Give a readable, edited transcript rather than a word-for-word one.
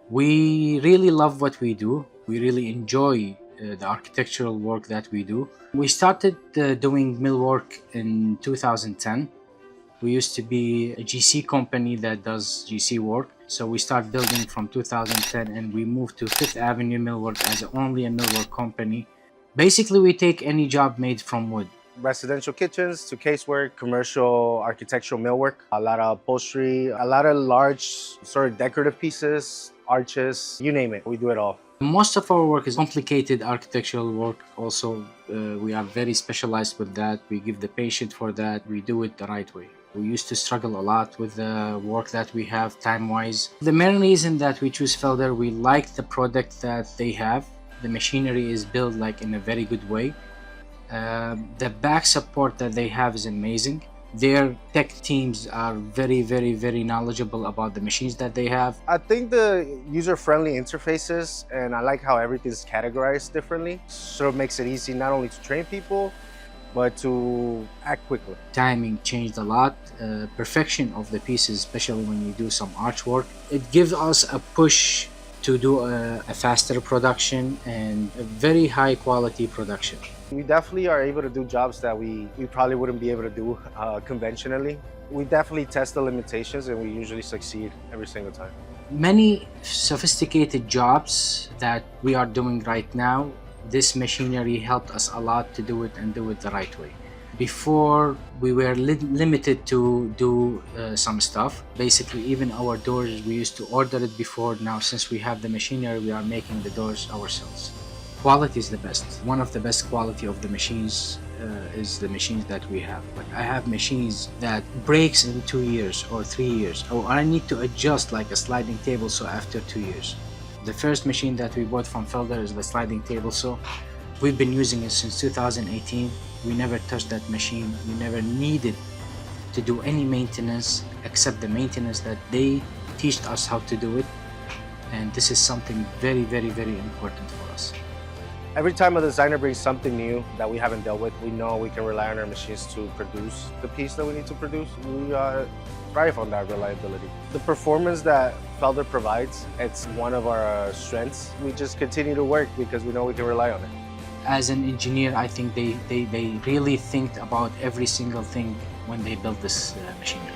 We really love what we do. We really enjoy the architectural work that we do. We started doing millwork in 2010. We used to be a GC company that does GC work. So we started building from 2010 and we moved to Fifth Avenue Millwork as only a millwork company. Basically, we take any job made from wood. Residential kitchens to casework, commercial architectural millwork, a lot of upholstery, a lot of large sort of decorative pieces, arches, you name it, we do it all. Most of our work is complicated architectural work. Also, we are very specialized with that. We give the patient for that. We do it the right way. We used to struggle a lot with the work that we have time-wise. The main reason that we choose Felder, we like the product that they have. The machinery is built like in a very good way. The back support that they have is amazing. Their tech teams are very knowledgeable about the machines that they have. I think the user-friendly interfaces, and I like how everything's categorized differently, so it makes it easy not only to train people, but to act quickly. Timing changed a lot. Perfection of the pieces, especially when you do some archwork. It gives us a push to do a faster production and a very high quality production. We definitely are able to do jobs that we probably wouldn't be able to do conventionally. We definitely test the limitations and we usually succeed every single time. Many sophisticated jobs that we are doing right now, this machinery helped us a lot to do it and do it the right way. Before, we were limited to do some stuff. Basically, even our doors, we used to order it before. Now, since we have the machinery, we are making the doors ourselves. Quality is the best. One of the best quality of the machines is the machines that we have. But I have machines that breaks in 2 years or 3 years, or I need to adjust like a sliding table saw after 2 years. The first machine that we bought from Felder is the sliding table saw. We've been using it since 2018. We never touched that machine. We never needed to do any maintenance except the maintenance that they teach us how to do it. And this is something very important for us. Every time a designer brings something new that we haven't dealt with, we know we can rely on our machines to produce the piece that we need to produce. We thrive on that reliability. The performance that Felder provides, it's one of our strengths. We just continue to work because we know we can rely on it. As an engineer, I think they really think about every single thing when they build this machinery.